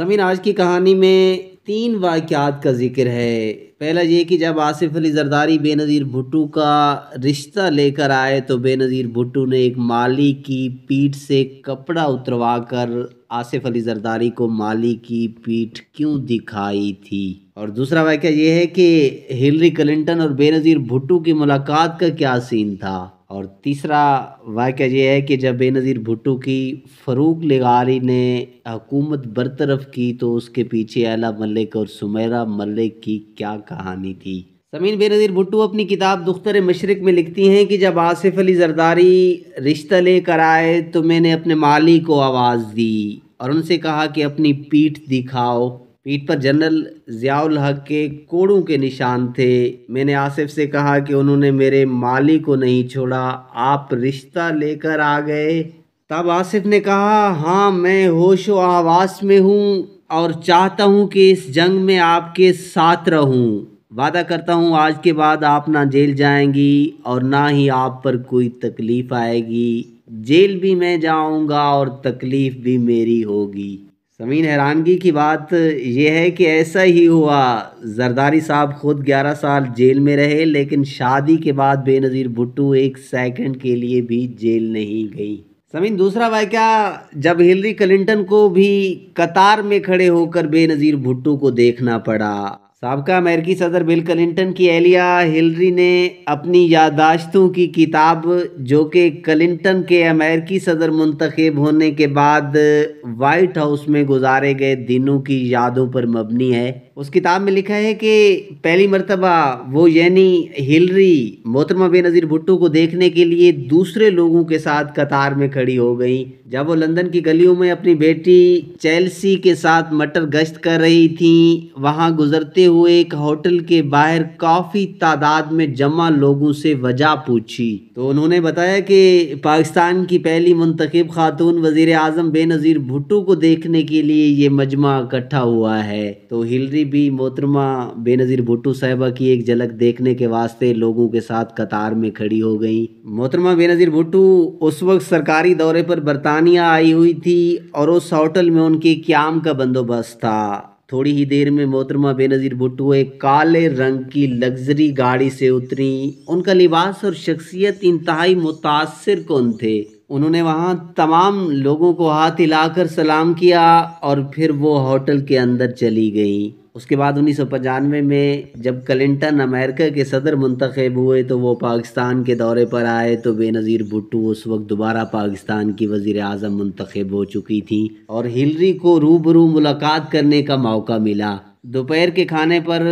समीन, आज की कहानी में 3 वाक़यात का ज़िक्र है। पहला ये कि जब आसिफ अली ज़रदारी बेनज़ीर भुट्टो का रिश्ता लेकर आए तो बेनज़ीर भुट्टो ने एक माली की पीठ से कपड़ा उतरवा कर आसिफ अली ज़रदारी को माली की पीठ क्यों दिखाई थी। और दूसरा वाक़या ये है कि हिलरी क्लिंटन और बेनज़ीर भुट्टो की मुलाकात का क्या सीन था। और तीसरा वाक़या ये है कि जब बेनज़ीर भुट्टो की फ़रूक लगारी ने हुकूमत बरतरफ की तो उसके पीछे एला मलिक और सुमेरा मलिक की क्या कहानी थी। समीन, बेनज़ीर भुट्टो अपनी किताब दुख्तर मशरिक में लिखती हैं कि जब आसिफ अली ज़रदारी रिश्ता लेकर आए तो मैंने अपने माली को आवाज़ दी और उनसे कहा कि अपनी पीठ दिखाओ। पीठ पर जनरल ज़ियाउल हक के कोड़ों के निशान थे। मैंने आसिफ से कहा कि उन्होंने मेरे माली को नहीं छोड़ा, आप रिश्ता लेकर आ गए। तब आसिफ ने कहा, हाँ, मैं होशो हवास में हूँ और चाहता हूँ कि इस जंग में आपके साथ रहूँ। वादा करता हूँ आज के बाद आप ना जेल जाएंगी और ना ही आप पर कोई तकलीफ़ आएगी। जेल भी मैं जाऊँगा और तकलीफ़ भी मेरी होगी। समीन, हैरानगी की बात यह है कि ऐसा ही हुआ। जरदारी साहब खुद 11 साल जेल में रहे, लेकिन शादी के बाद बेनज़ीर भुट्टो एक सेकंड के लिए भी जेल नहीं गई। समीन, दूसरा वाक़या जब हिलरी क्लिंटन को भी कतार में खड़े होकर बेनज़ीर भुट्टो को देखना पड़ा। साबका अमेरिकी सदर बिल क्लिंटन की एहलिया हिलरी ने अपनी याददाश्तों की किताब, जो कि क्लिंटन के अमेरिकी सदर मुंतखब होने के बाद वाइट हाउस में गुजारे गए दिनों की यादों पर मबनी है। उस किताब में लिखा है कि पहली मर्तबा वो यानी हिलरी मोहतरमा बेनज़ीर भुट्टो को देखने के लिए दूसरे लोगों के साथ कतार में खड़ी हो गई। जब वो लंदन की गलियों में अपनी बेटी चेल्सी के साथ मटर गश्त कर रही थी, वहां गुजरते हुए एक होटल के बाहर काफ़ी तादाद में जमा लोगों से वजह पूछी तो उन्होंने बताया कि पाकिस्तान की पहली मुंतखब खातून वज़ीर आज़म बेनज़ीर भुट्टो को देखने के लिए ये मजमा इकट्ठा हुआ है। तो हिलरी भी मोहतरमा बेनज़ीर भुट्टो साहिबा की एक झलक देखने के वास्ते लोगों के साथ कतार में खड़ी हो गई। मोहतरमा बेनज़ीर भुट्टो उस वक्त सरकारी दौरे पर बरतानिया आई हुई थी और उस होटल में उनके क़याम का बंदोबस्त था। थोड़ी ही देर में मोहतरमा बेनज़ीर भुट्टो एक काले रंग की लग्जरी गाड़ी से उतरी। उनका लिबास और शख्सियत इंतहाई मुतासिर कुन थे। उन्होंने वहाँ तमाम लोगों को हाथ हिलाकर सलाम किया और फिर वो होटल के अंदर चली गई। उसके बाद 1995 में जब क्लिंटन अमेरिका के सदर मुंतखब हुए तो वो पाकिस्तान के दौरे पर आए तो बेनज़ीर भुट्टो उस वक्त दोबारा पाकिस्तान की वज़ीर आज़म मुंतखब हो चुकी थी और हिलरी को रूबरू मुलाकात करने का मौका मिला। दोपहर के खाने पर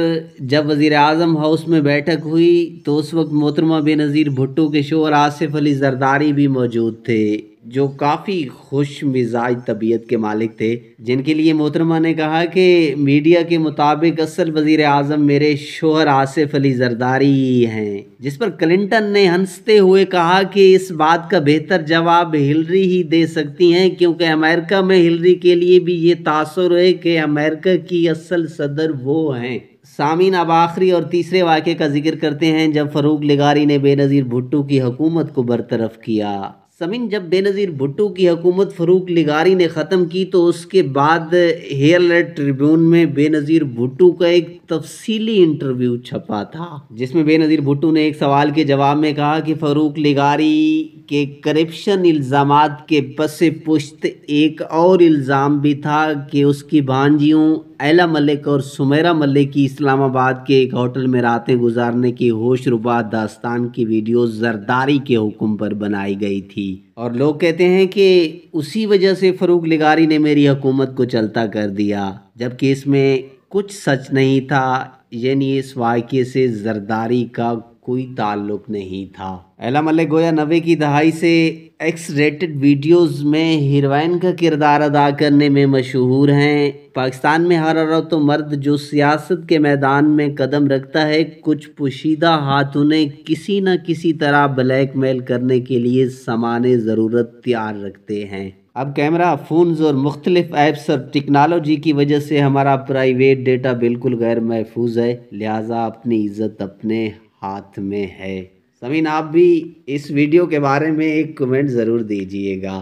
जब वज़ीर आज़म हाउस में बैठक हुई तो उस वक्त मोहतरमा बेनज़ीर भुट्टो के शोहर आसिफ अली ज़रदारी भी मौजूद थे, जो काफ़ी खुश मिजाज तबीयत के मालिक थे, जिनके लिए मोहतरमा ने कहा कि मीडिया के मुताबिक असल वज़ीर आज़म मेरे शोहर आसिफ अली ज़रदारी ही हैं। जिस पर क्लिंटन ने हंसते हुए कहा कि इस बात का बेहतर जवाब हिलरी ही दे सकती हैं, क्योंकि अमेरिका में हिलरी के लिए भी ये तासुर है कि अमेरिका की असल सदर वो हैं। सामीन, अब आखिरी और तीसरे वाक़े का जिक्र करते हैं जब फ़रूक लगारी ने बेनज़ीर भुट्टो की हुकूमत को बरतरफ किया। समीन, जब बेनज़ीर भुट्टो की हुकूमत फ़रूक लगारी ने ख़त्म की तो उसके बाद हेराल्ड ट्रिब्यून में बेनज़ीर भुट्टो का एक तफसीली इंटरव्यू छपा था, जिसमें बेनज़ीर भुट्टो ने एक सवाल के जवाब में कहा कि फ़रूक लगारी के करप्शन इल्ज़ामात के पसे पुश्त एक और इल्ज़ाम भी था कि उसकी भांजियों एला मलिक और सुमेरा मलिक की इस्लामाबाद के एक होटल में रातें गुजारने की होशरुबा दास्तान की वीडियो ज़रदारी के हुक्म पर बनाई गई थी। और लोग कहते हैं कि उसी वजह से फ़रूक लगारी ने मेरी हुकूमत को चलता कर दिया, जबकि इसमें कुछ सच नहीं था, यानी इस वाक़े से ज़रदारी का कोई ताल्लुक नहीं था। एला मलिक गोया 90 की दहाई से एक्स रेटेड वीडियोस में हीरोइन का किरदार अदा करने में मशहूर हैं। पाकिस्तान में हर औरत व मर्द जो सियासत के मैदान में कदम रखता है, कुछ पोशीदा हाथ उन्हें किसी न किसी तरह ब्लैकमेल करने के लिए सामाने ज़रूरत तैयार रखते हैं। अब कैमरा, फ़ोन्स और मुख्तलिफ ऐप्स और टेक्नोलॉजी की वजह से हमारा प्राइवेट डेटा बिल्कुल गैर महफूज है, लिहाजा अपनी इज़्ज़त अपने हाथ में है। समीन, आप भी इस वीडियो के बारे में एक कमेंट ज़रूर दीजिएगा।